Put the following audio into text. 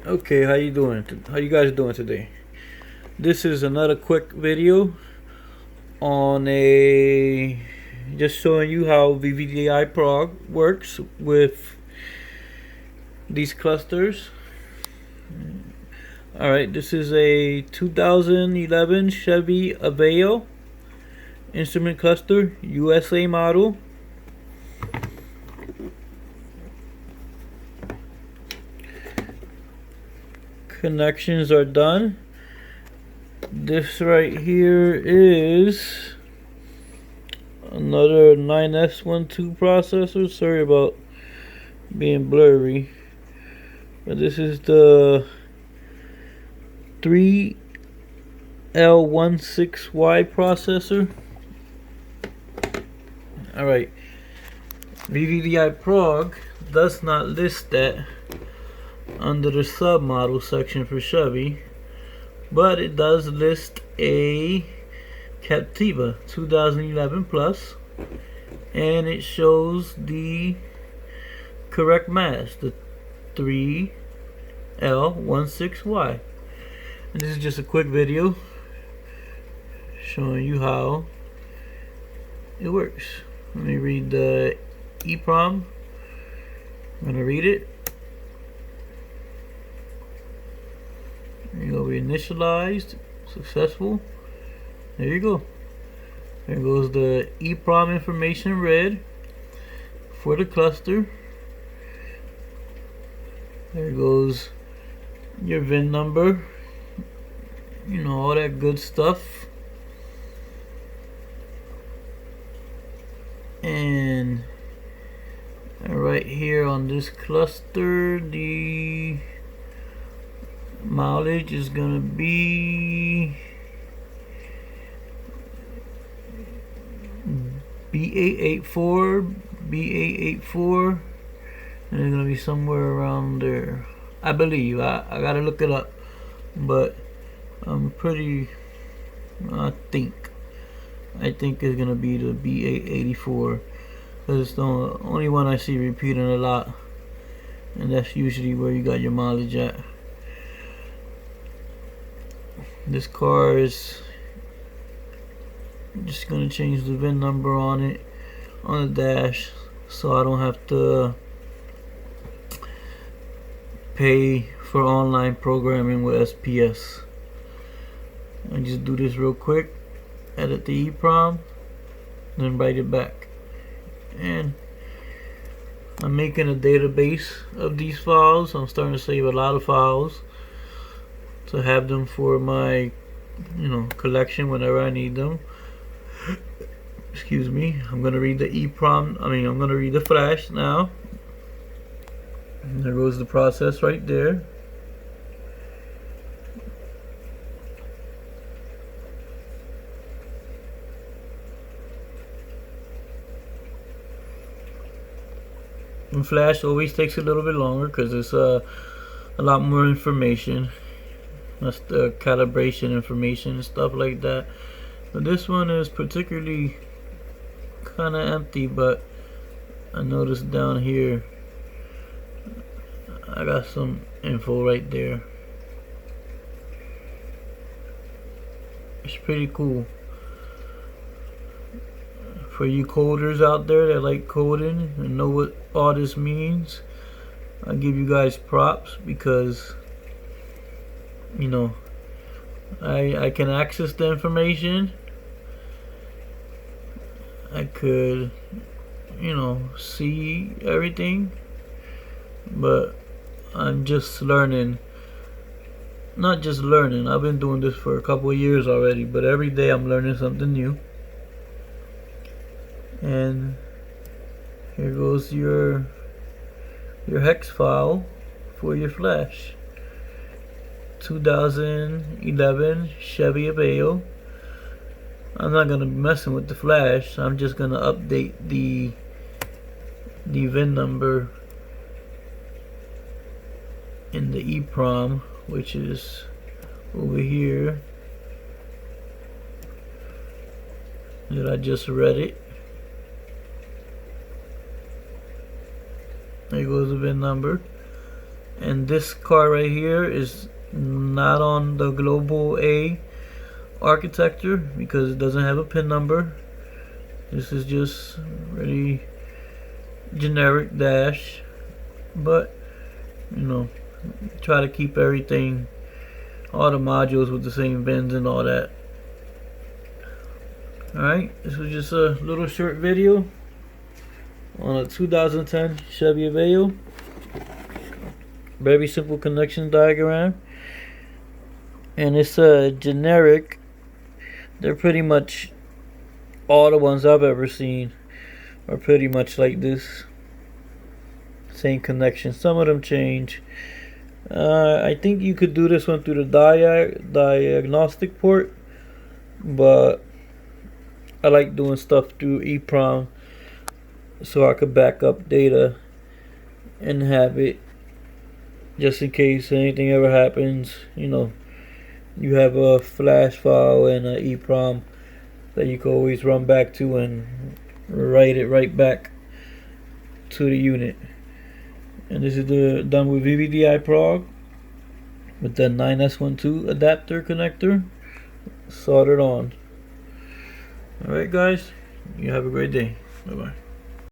Okay, how you doing? How you guys doing today? This is another quick video on a just showing you how VVDI PROG works with these clusters. Alright, this is a 2011 Chevy Aveo instrument cluster, USA model. Connections are done. This right here is another 9S12 processor. Sorry about being blurry, but this is the 3L16Y processor. Alright, VVDI PROG does not list that under the submodel section for Chevy, but it does list a Captiva 2011 Plus, and it shows the correct mass, the 3L16Y. And this is just a quick video showing you how it works. Let me read the EEprom. I'm gonna read it. There you go, initialized, successful. There you go. There goes the EEprom information read for the cluster. There goes your VIN number, you know, all that good stuff. And right here on this cluster, the mileage is gonna be B884, and it's gonna be somewhere around there, I believe. I gotta look it up, but I'm pretty, I think it's gonna be the B884, because it's the only one I see repeating a lot, and that's usually where you got your mileage at. This car is just gonna change the VIN number on it on the dash, so I don't have to pay for online programming with SPS. I just do this real quick, edit the EEprom, then write it back, and I'm making a database of these files. I'm starting to save a lot of files to have them for my, collection whenever I need them. Excuse me. I'm gonna read the EEprom. I'm gonna read the flash now. And there goes the process right there. And flash always takes a little bit longer because it's a lot more information. That's the calibration information and stuff like that. But this one is particularly kind of empty, but I noticed down here I got some info right there. It's pretty cool. For you coders out there that like coding and know what all this means, I give you guys props, because I can access the information. I could see everything, but I'm just learning. Not just learning, I've been doing this for a couple of years already, but every day I'm learning something new. And here goes your hex file for your flash. 2011 Chevy Aveo. I'm not gonna be messing with the flash. I'm just gonna update the VIN number in the EEprom, which is over here. That I just read it. There goes the VIN number. And this card right here is not on the global A architecture because it doesn't have a pin number. This is just really generic dash, but you know, try to keep everything, all the modules with the same bins and all that. Alright, this was just a little short video on a 2010 Chevy Aveo. Very simple connection diagram, and it's a generic. They're pretty much all the ones I've ever seen are pretty much like this, same connection. Some of them change. I think you could do this one through the diagnostic port, but I like doing stuff through EEprom so I could back up data and have it just in case anything ever happens. You know, you have a flash file and an EEprom that you can always run back to and write it right back to the unit. And this is done with VVDI PROG with the 9S12 adapter connector soldered on. Alright guys, you have a great day. Bye bye.